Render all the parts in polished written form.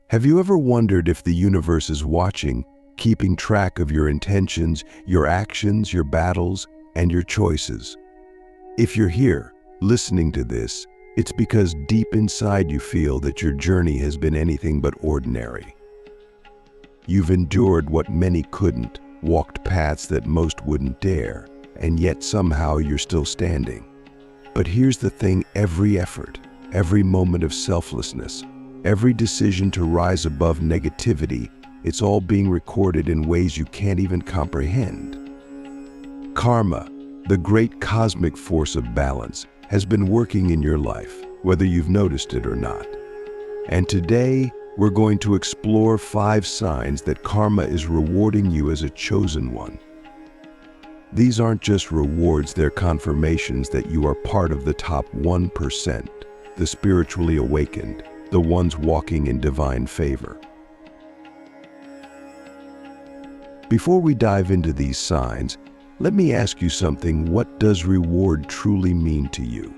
Have you ever wondered if the universe is watching, keeping track of your intentions, your actions, your battles, and your choices? If you're here, listening to this, it's because deep inside you feel that your journey has been anything but ordinary. You've endured what many couldn't, walked paths that most wouldn't dare, and yet somehow you're still standing. But here's the thing: every effort, every moment of selflessness, every decision to rise above negativity, it's all being recorded in ways you can't even comprehend. Karma, the great cosmic force of balance, has been working in your life, whether you've noticed it or not. And today, we're going to explore 5 signs that karma is rewarding you as a chosen one. These aren't just rewards, they're confirmations that you are part of the top 1%, the spiritually awakened, the ones walking in divine favor. Before we dive into these signs, let me ask you something. What does reward truly mean to you?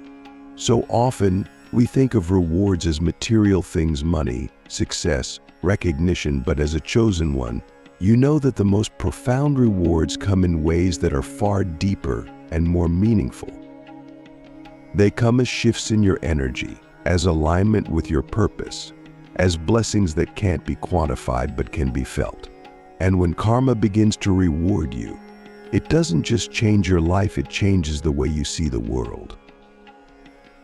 So often, we think of rewards as material things: money, success, recognition, but as a chosen one, you know that the most profound rewards come in ways that are far deeper and more meaningful. They come as shifts in your energy, as alignment with your purpose, as blessings that can't be quantified but can be felt. And when karma begins to reward you, it doesn't just change your life, it changes the way you see the world.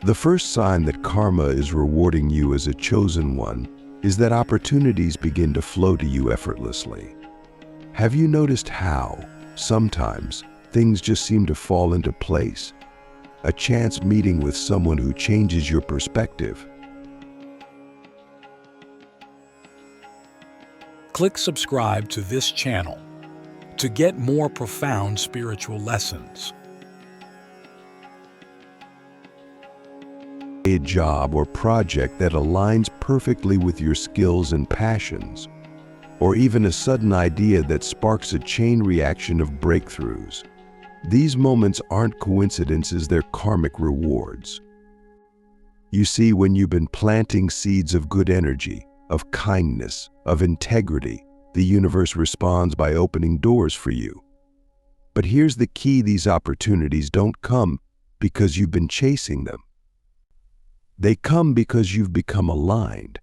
The first sign that karma is rewarding you as a chosen one is that opportunities begin to flow to you effortlessly. Have you noticed how, sometimes, things just seem to fall into place? A chance meeting with someone who changes your perspective. Click subscribe to this channel to get more profound spiritual lessons. A job or project that aligns perfectly with your skills and passions, or even a sudden idea that sparks a chain reaction of breakthroughs. These moments aren't coincidences, they're karmic rewards. You see, when you've been planting seeds of good energy, of kindness, of integrity, the universe responds by opening doors for you. But here's the key: these opportunities don't come because you've been chasing them. They come because you've become aligned.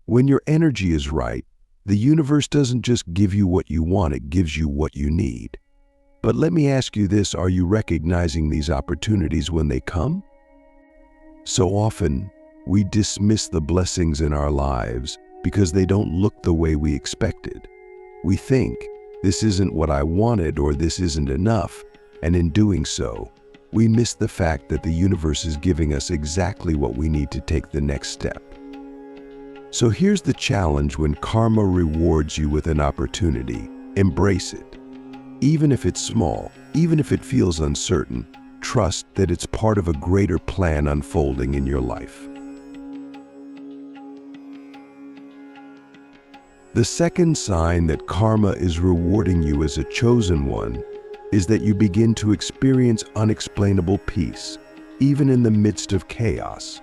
When your energy is right, the universe doesn't just give you what you want, it gives you what you need. But let me ask you this: are you recognizing these opportunities when they come? So often, we dismiss the blessings in our lives because they don't look the way we expected. We think, this isn't what I wanted, or this isn't enough, and in doing so, we miss the fact that the universe is giving us exactly what we need to take the next step. So here's the challenge: when karma rewards you with an opportunity, embrace it. Even if it's small, even if it feels uncertain, trust that it's part of a greater plan unfolding in your life. The second sign that karma is rewarding you as a chosen one is that you begin to experience unexplainable peace, even in the midst of chaos.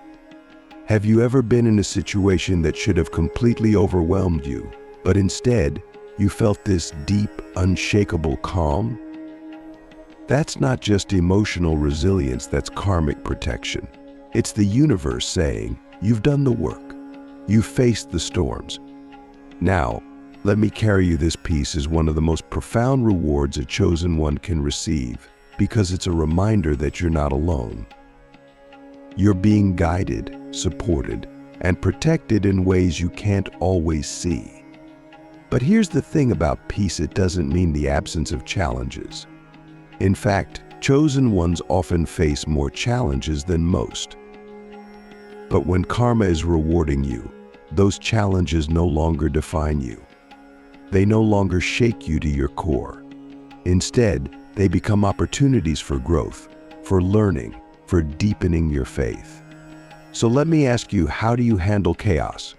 Have you ever been in a situation that should have completely overwhelmed you, but instead, you felt this deep, unshakable calm? That's not just emotional resilience, that's karmic protection. It's the universe saying, you've done the work. You've faced the storms. Now, let me carry you. This peace is one of the most profound rewards a chosen one can receive, because it's a reminder that you're not alone. You're being guided, supported, and protected in ways you can't always see. But here's the thing about peace: it doesn't mean the absence of challenges. In fact, chosen ones often face more challenges than most. But when karma is rewarding you, those challenges no longer define you. They no longer shake you to your core. Instead, they become opportunities for growth, for learning, for deepening your faith. So let me ask you, how do you handle chaos?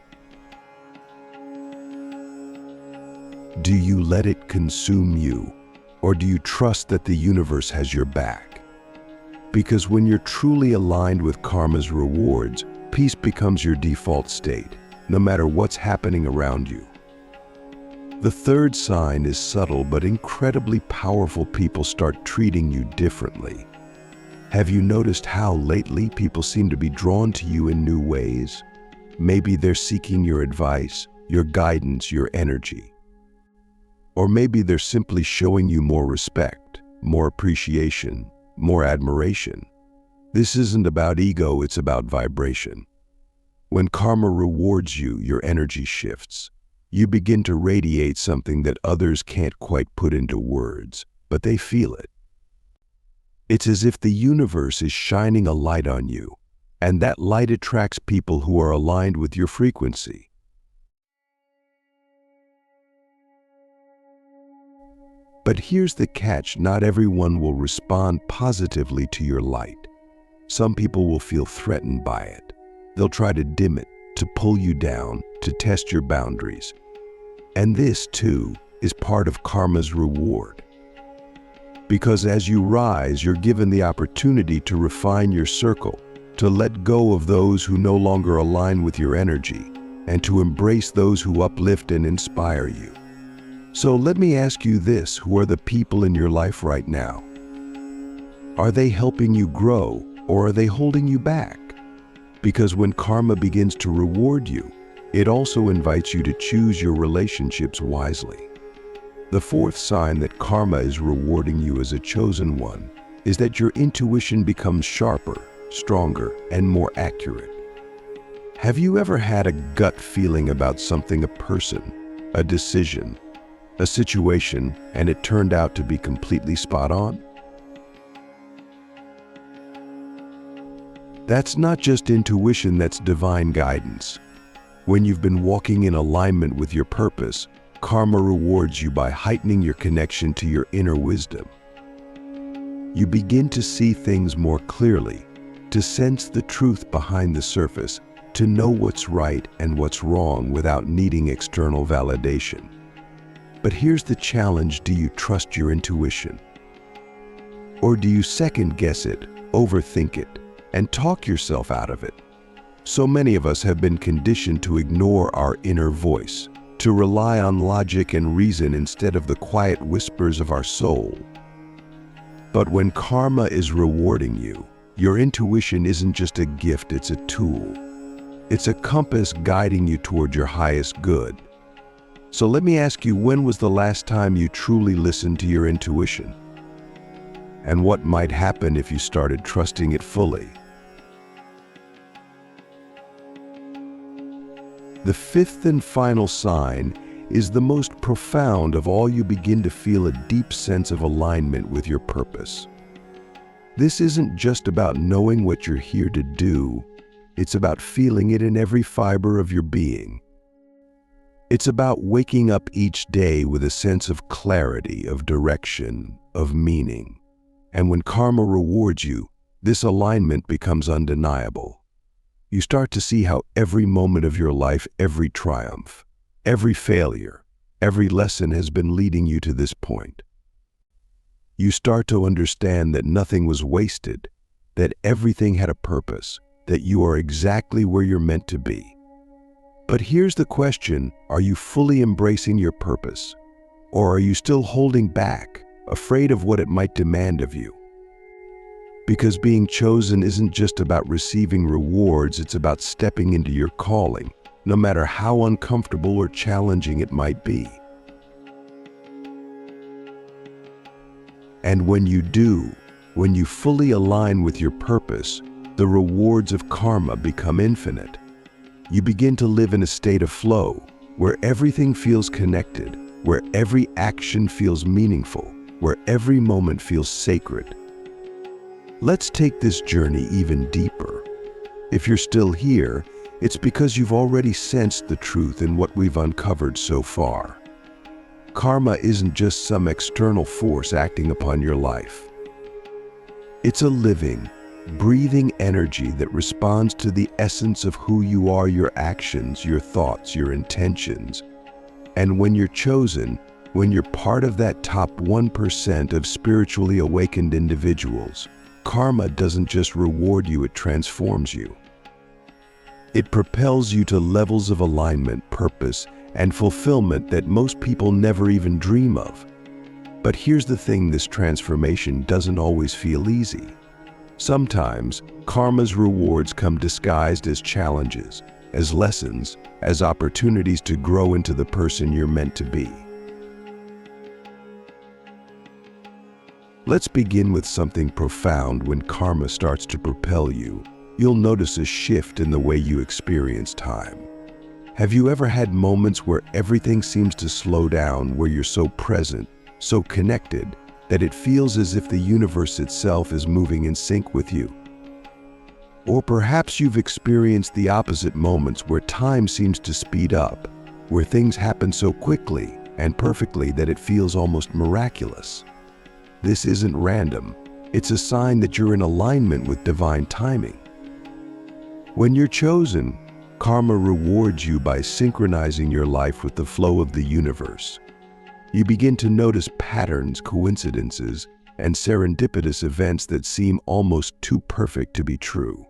Do you let it consume you, or do you trust that the universe has your back? Because when you're truly aligned with karma's rewards, peace becomes your default state. no matter what's happening around you. The third sign is subtle but incredibly powerful. People start treating you differently. Have you noticed how lately people seem to be drawn to you in new ways? Maybe they're seeking your advice, your guidance, your energy. Or maybe they're simply showing you more respect, more appreciation, more admiration. This isn't about ego, it's about vibration. When karma rewards you, your energy shifts. You begin to radiate something that others can't quite put into words, but they feel it. It's as if the universe is shining a light on you, and that light attracts people who are aligned with your frequency. But here's the catch: not everyone will respond positively to your light. Some people will feel threatened by it. They'll try to dim it, to pull you down, to test your boundaries. And this, too, is part of karma's reward. Because as you rise, you're given the opportunity to refine your circle, to let go of those who no longer align with your energy, and to embrace those who uplift and inspire you. So let me ask you this: who are the people in your life right now? Are they helping you grow, or are they holding you back? Because when karma begins to reward you, it also invites you to choose your relationships wisely. The fourth sign that karma is rewarding you as a chosen one is that your intuition becomes sharper, stronger, and more accurate. Have you ever had a gut feeling about something, a person, a decision, a situation, and it turned out to be completely spot on? That's not just intuition, that's divine guidance. When you've been walking in alignment with your purpose, karma rewards you by heightening your connection to your inner wisdom. You begin to see things more clearly, to sense the truth behind the surface, to know what's right and what's wrong without needing external validation. But here's the challenge: do you trust your intuition? Or do you second guess it, overthink it, and talk yourself out of it? So many of us have been conditioned to ignore our inner voice, to rely on logic and reason instead of the quiet whispers of our soul. But when karma is rewarding you, your intuition isn't just a gift, it's a tool. It's a compass guiding you toward your highest good. So let me ask you, when was the last time you truly listened to your intuition? And what might happen if you started trusting it fully? The fifth and final sign is the most profound of all. You begin to feel a deep sense of alignment with your purpose. This isn't just about knowing what you're here to do, it's about feeling it in every fiber of your being. It's about waking up each day with a sense of clarity, of direction, of meaning. And when karma rewards you, this alignment becomes undeniable. You start to see how every moment of your life, every triumph, every failure, every lesson has been leading you to this point. You start to understand that nothing was wasted, that everything had a purpose, that you are exactly where you're meant to be. But here's the question: are you fully embracing your purpose? Or are you still holding back, afraid of what it might demand of you? Because being chosen isn't just about receiving rewards, it's about stepping into your calling, no matter how uncomfortable or challenging it might be. And when you do, when you fully align with your purpose, the rewards of karma become infinite. You begin to live in a state of flow, where everything feels connected, where every action feels meaningful, where every moment feels sacred. Let's take this journey even deeper. If you're still here, it's because you've already sensed the truth in what we've uncovered so far. Karma isn't just some external force acting upon your life. It's a living, breathing energy that responds to the essence of who you are, your actions, your thoughts, your intentions. And when you're chosen, when you're part of that top 1% of spiritually awakened individuals, karma doesn't just reward you, it transforms you. It propels you to levels of alignment, purpose, and fulfillment that most people never even dream of. But here's the thing, this transformation doesn't always feel easy. Sometimes, karma's rewards come disguised as challenges, as lessons, as opportunities to grow into the person you're meant to be. Let's begin with something profound. When karma starts to propel you, you'll notice a shift in the way you experience time. Have you ever had moments where everything seems to slow down, where you're so present, so connected, that it feels as if the universe itself is moving in sync with you? Or perhaps you've experienced the opposite, moments where time seems to speed up, where things happen so quickly and perfectly that it feels almost miraculous. This isn't random. It's a sign that you're in alignment with divine timing. When you're chosen, karma rewards you by synchronizing your life with the flow of the universe. You begin to notice patterns, coincidences, and serendipitous events that seem almost too perfect to be true.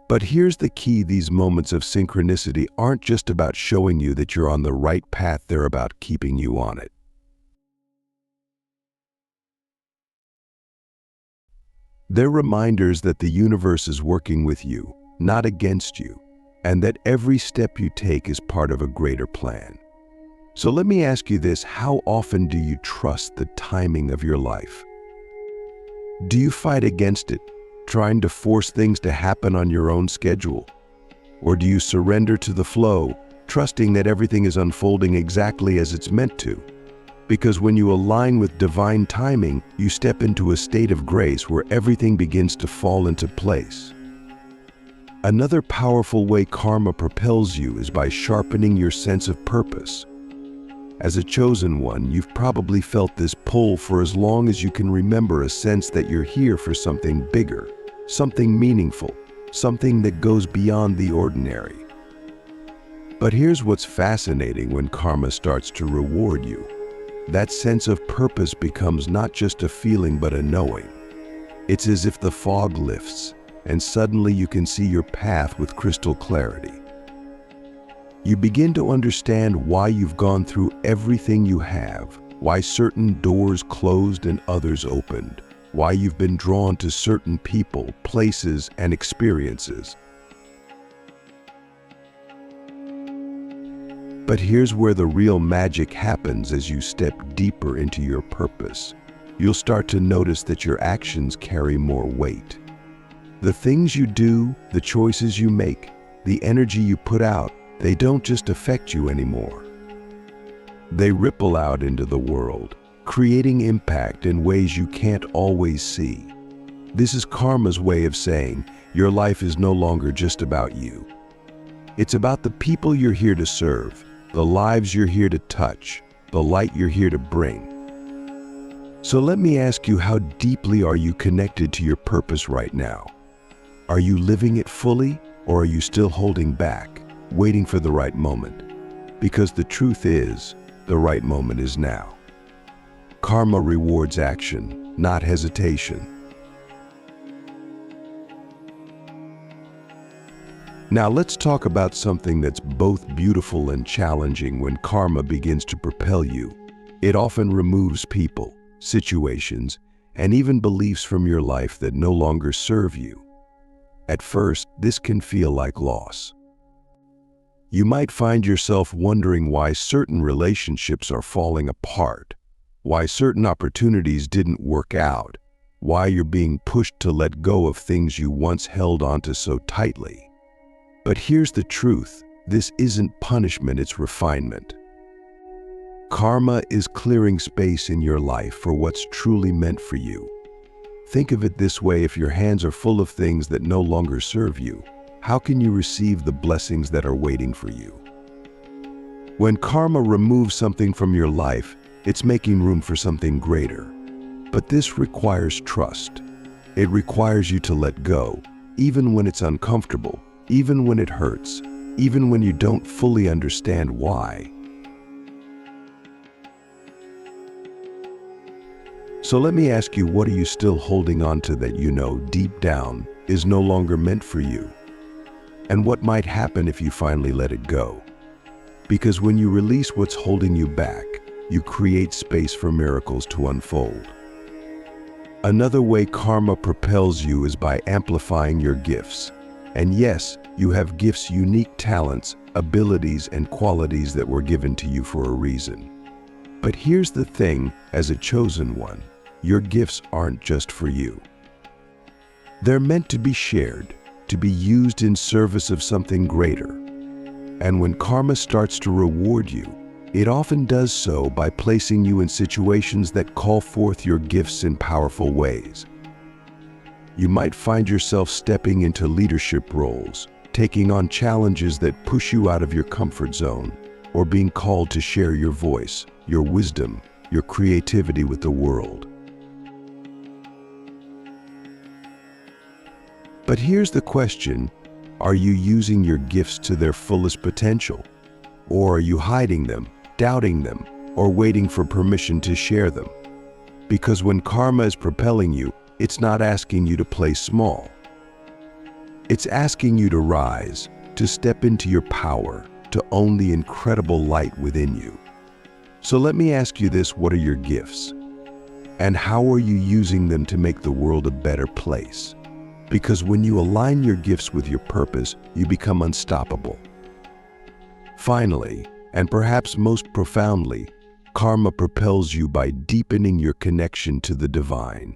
But here's the key: these moments of synchronicity aren't just about showing you that you're on the right path, they're about keeping you on it. They're reminders that the universe is working with you, not against you, and that every step you take is part of a greater plan. So let me ask you this: how often do you trust the timing of your life? Do you fight against it, trying to force things to happen on your own schedule? Or do you surrender to the flow, trusting that everything is unfolding exactly as it's meant to? Because when you align with divine timing, you step into a state of grace where everything begins to fall into place. Another powerful way karma propels you is by sharpening your sense of purpose. As a chosen one, you've probably felt this pull for as long as you can remember, a sense that you're here for something bigger, something meaningful, something that goes beyond the ordinary. But here's what's fascinating: when karma starts to reward you, that sense of purpose becomes not just a feeling but a knowing. It's as if the fog lifts, and suddenly you can see your path with crystal clarity. You begin to understand why you've gone through everything you have, why certain doors closed and others opened, why you've been drawn to certain people, places, and experiences. But here's where the real magic happens: as you step deeper into your purpose, you'll start to notice that your actions carry more weight. The things you do, the choices you make, the energy you put out, they don't just affect you anymore. They ripple out into the world, creating impact in ways you can't always see. This is karma's way of saying your life is no longer just about you. It's about the people you're here to serve, the lives you're here to touch, the light you're here to bring. So let me ask you, how deeply are you connected to your purpose right now? Are you living it fully, or are you still holding back, waiting for the right moment? Because the truth is, the right moment is now. Karma rewards action, not hesitation. Now let's talk about something that's both beautiful and challenging. When karma begins to propel you, it often removes people, situations, and even beliefs from your life that no longer serve you. At first, this can feel like loss. You might find yourself wondering why certain relationships are falling apart, why certain opportunities didn't work out, why you're being pushed to let go of things you once held onto so tightly. But here's the truth: this isn't punishment, it's refinement. Karma is clearing space in your life for what's truly meant for you. Think of it this way: if your hands are full of things that no longer serve you, how can you receive the blessings that are waiting for you? When karma removes something from your life, it's making room for something greater. But this requires trust. It requires you to let go, even when it's uncomfortable, even when it hurts, even when you don't fully understand why. So let me ask you, what are you still holding on to that you know deep down is no longer meant for you? And what might happen if you finally let it go? Because when you release what's holding you back, you create space for miracles to unfold. Another way karma propels you is by amplifying your gifts. And yes, you have gifts, unique talents, abilities, and qualities that were given to you for a reason. But here's the thing, as a chosen one, your gifts aren't just for you. They're meant to be shared, to be used in service of something greater. And when karma starts to reward you, it often does so by placing you in situations that call forth your gifts in powerful ways. You might find yourself stepping into leadership roles, taking on challenges that push you out of your comfort zone, or being called to share your voice, your wisdom, your creativity with the world. But here's the question, are you using your gifts to their fullest potential? Or are you hiding them, doubting them, or waiting for permission to share them? Because when karma is propelling you, it's not asking you to play small. It's asking you to rise, to step into your power, to own the incredible light within you. So let me ask you this, what are your gifts? And how are you using them to make the world a better place? Because when you align your gifts with your purpose, you become unstoppable. Finally, and perhaps most profoundly, karma propels you by deepening your connection to the divine.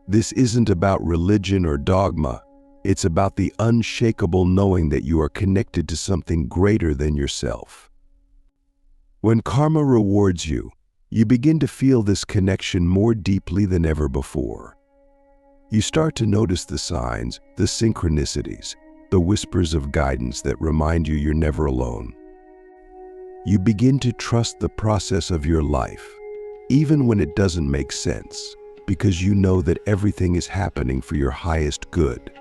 This isn't about religion or dogma. It's about the unshakable knowing that you are connected to something greater than yourself. When karma rewards you, you begin to feel this connection more deeply than ever before. You start to notice the signs, the synchronicities, the whispers of guidance that remind you you're never alone. You begin to trust the process of your life, even when it doesn't make sense, because you know that everything is happening for your highest good.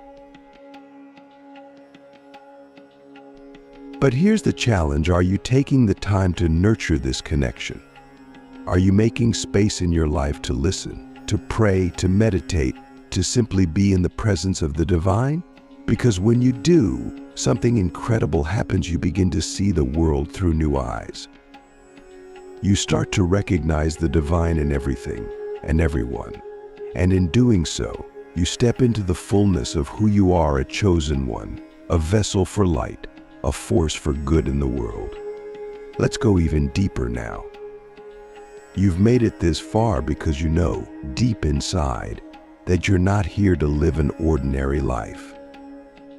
But here's the challenge, are you taking the time to nurture this connection? Are you making space in your life to listen, to pray, to meditate, to simply be in the presence of the divine? Because when you do, something incredible happens. You begin to see the world through new eyes. You start to recognize the divine in everything and everyone. And in doing so, you step into the fullness of who you are, a chosen one, a vessel for light, a force for good in the world. Let's go even deeper now. You've made it this far because you know, deep inside, that you're not here to live an ordinary life.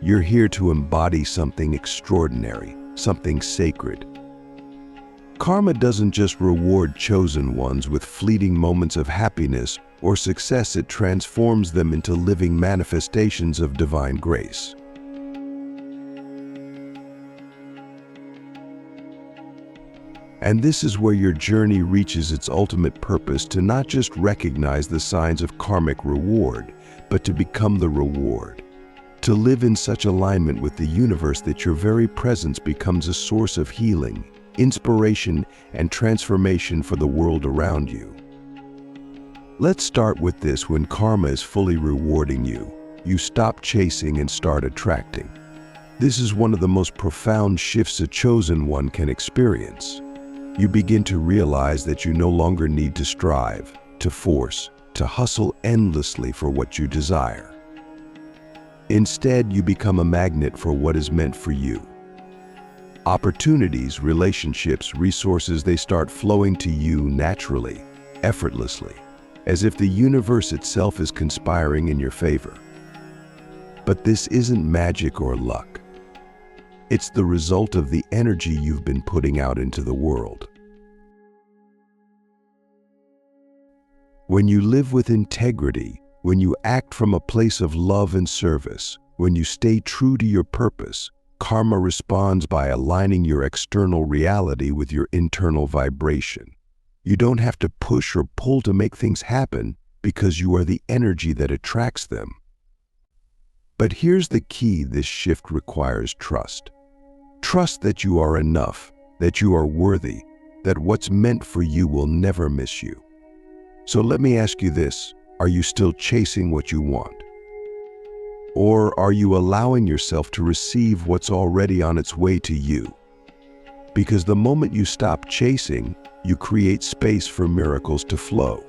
You're here to embody something extraordinary, something sacred. Karma doesn't just reward chosen ones with fleeting moments of happiness or success, it transforms them into living manifestations of divine grace. And this is where your journey reaches its ultimate purpose, to not just recognize the signs of karmic reward, but to become the reward. To live in such alignment with the universe that your very presence becomes a source of healing, inspiration, and transformation for the world around you. Let's start with this. When karma is fully rewarding you, you stop chasing and start attracting. This is one of the most profound shifts a chosen one can experience. You begin to realize that you no longer need to strive, to force, to hustle endlessly for what you desire. Instead, you become a magnet for what is meant for you. Opportunities, relationships, resources, they start flowing to you naturally, effortlessly, as if the universe itself is conspiring in your favor. But this isn't magic or luck. It's the result of the energy you've been putting out into the world. When you live with integrity, when you act from a place of love and service, when you stay true to your purpose, karma responds by aligning your external reality with your internal vibration. You don't have to push or pull to make things happen, because you are the energy that attracts them. But here's the key: this shift requires trust. Trust that you are enough, that you are worthy, that what's meant for you will never miss you. So let me ask you this: are you still chasing what you want? Or are you allowing yourself to receive what's already on its way to you? Because the moment you stop chasing, you create space for miracles to flow.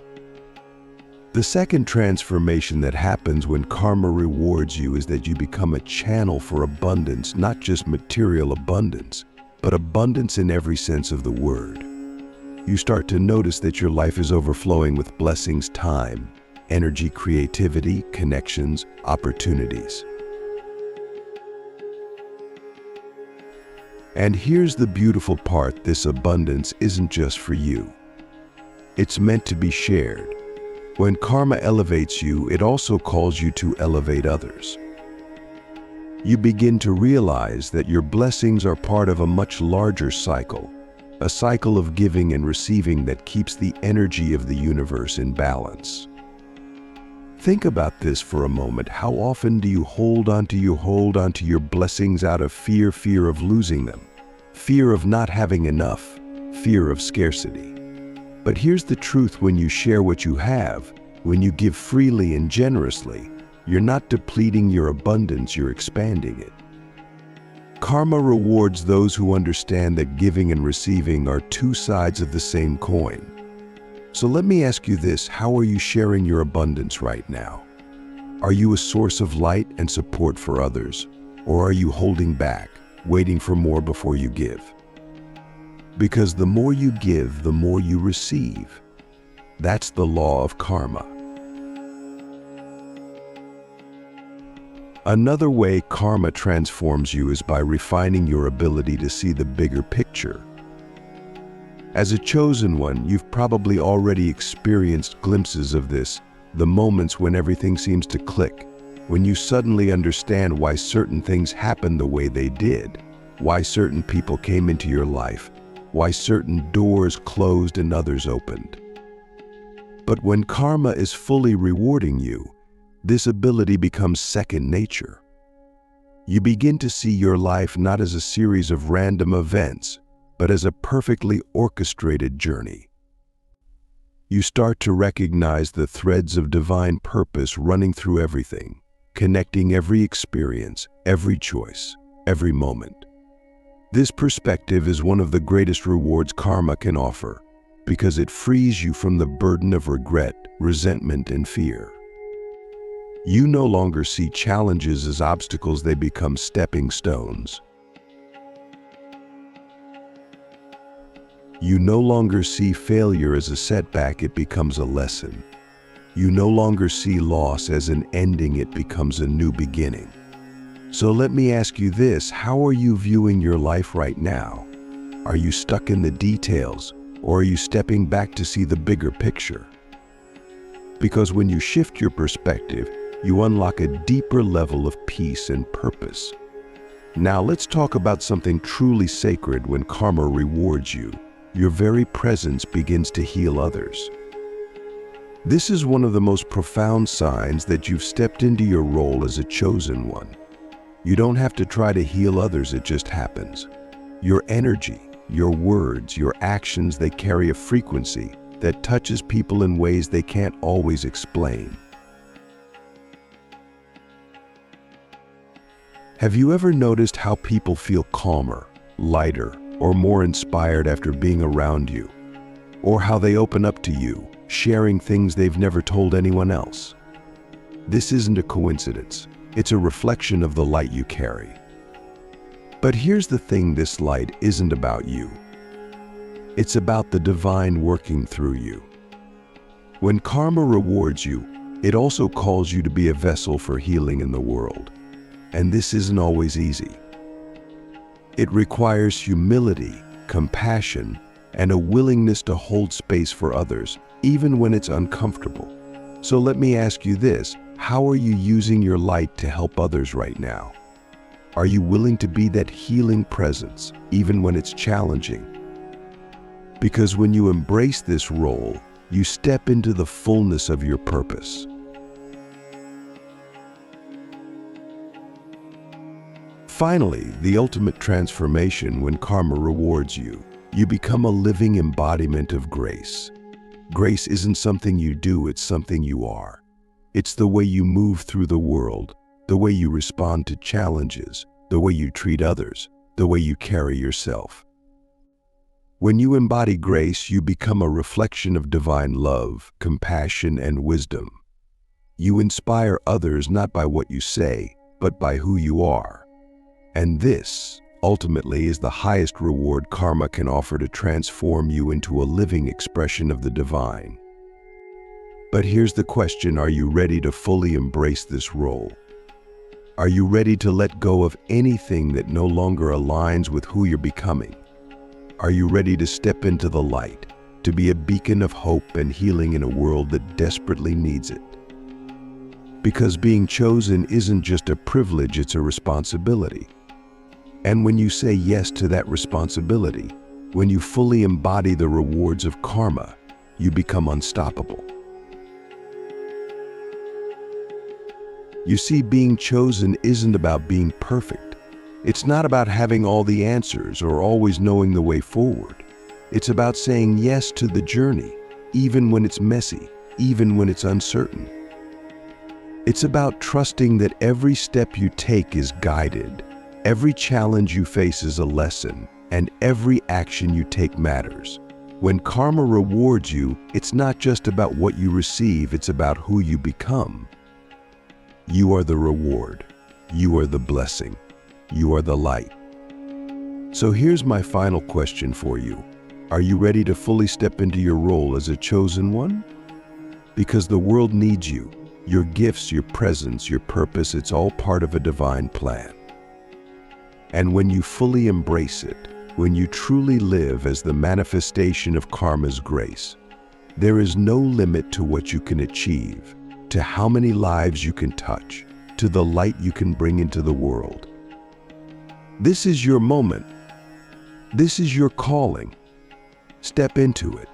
The second transformation that happens when karma rewards you is that you become a channel for abundance, not just material abundance, but abundance in every sense of the word. You start to notice that your life is overflowing with blessings, time, energy, creativity, connections, opportunities. And here's the beautiful part: this abundance isn't just for you. It's meant to be shared. When karma elevates you, it also calls you to elevate others. You begin to realize that your blessings are part of a much larger cycle, a cycle of giving and receiving that keeps the energy of the universe in balance. Think about this for a moment. How often do you hold on to your blessings out of fear of losing them, fear of not having enough, fear of scarcity? But here's the truth: when you share what you have, when you give freely and generously, you're not depleting your abundance, you're expanding it. Karma rewards those who understand that giving and receiving are two sides of the same coin. So let me ask you this: how are you sharing your abundance right now? Are you a source of light and support for others? Or are you holding back, waiting for more before you give? Because the more you give, the more you receive. That's the law of karma. Another way karma transforms you is by refining your ability to see the bigger picture. As a chosen one, you've probably already experienced glimpses of this, the moments when everything seems to click, when you suddenly understand why certain things happened the way they did, why certain people came into your life, why certain doors closed and others opened. But when karma is fully rewarding you, this ability becomes second nature. You begin to see your life not as a series of random events, but as a perfectly orchestrated journey. You start to recognize the threads of divine purpose running through everything, connecting every experience, every choice, every moment. This perspective is one of the greatest rewards karma can offer, because it frees you from the burden of regret, resentment, and fear. You no longer see challenges as obstacles, they become stepping stones. You no longer see failure as a setback, it becomes a lesson. You no longer see loss as an ending, it becomes a new beginning. So let me ask you this: how are you viewing your life right now? Are you stuck in the details, or are you stepping back to see the bigger picture? Because when you shift your perspective, you unlock a deeper level of peace and purpose. Now let's talk about something truly sacred. When karma rewards you, your very presence begins to heal others. This is one of the most profound signs that you've stepped into your role as a chosen one. You don't have to try to heal others, it just happens. Your energy, your words, your actions, they carry a frequency that touches people in ways they can't always explain. Have you ever noticed how people feel calmer, lighter, or more inspired after being around you? Or how they open up to you, sharing things they've never told anyone else? This isn't a coincidence. It's a reflection of the light you carry. But here's the thing: this light isn't about you. It's about the divine working through you. When karma rewards you, it also calls you to be a vessel for healing in the world. And this isn't always easy. It requires humility, compassion, and a willingness to hold space for others, even when it's uncomfortable. So let me ask you this: how are you using your light to help others right now? Are you willing to be that healing presence, even when it's challenging? Because when you embrace this role, you step into the fullness of your purpose. Finally, the ultimate transformation: when karma rewards you, you become a living embodiment of grace. Grace isn't something you do, it's something you are. It's the way you move through the world, the way you respond to challenges, the way you treat others, the way you carry yourself. When you embody grace, you become a reflection of divine love, compassion, and wisdom. You inspire others not by what you say, but by who you are. And this, ultimately, is the highest reward karma can offer to transform you into a living expression of the divine. But here's the question: are you ready to fully embrace this role? Are you ready to let go of anything that no longer aligns with who you're becoming? Are you ready to step into the light, to be a beacon of hope and healing in a world that desperately needs it? Because being chosen isn't just a privilege, it's a responsibility. And when you say yes to that responsibility, when you fully embody the rewards of karma, you become unstoppable. You see, being chosen isn't about being perfect. It's not about having all the answers or always knowing the way forward. It's about saying yes to the journey, even when it's messy, even when it's uncertain. It's about trusting that every step you take is guided, every challenge you face is a lesson, and every action you take matters. When karma rewards you, it's not just about what you receive, it's about who you become. You are the reward. You are the blessing. You are the light. So here's my final question for you. Are you ready to fully step into your role as a chosen one? Because the world needs you. Your gifts, your presence, your purpose, it's all part of a divine plan. And when you fully embrace it, when you truly live as the manifestation of karma's grace, there is no limit to what you can achieve, to how many lives you can touch, to the light you can bring into the world. This is your moment. This is your calling. Step into it.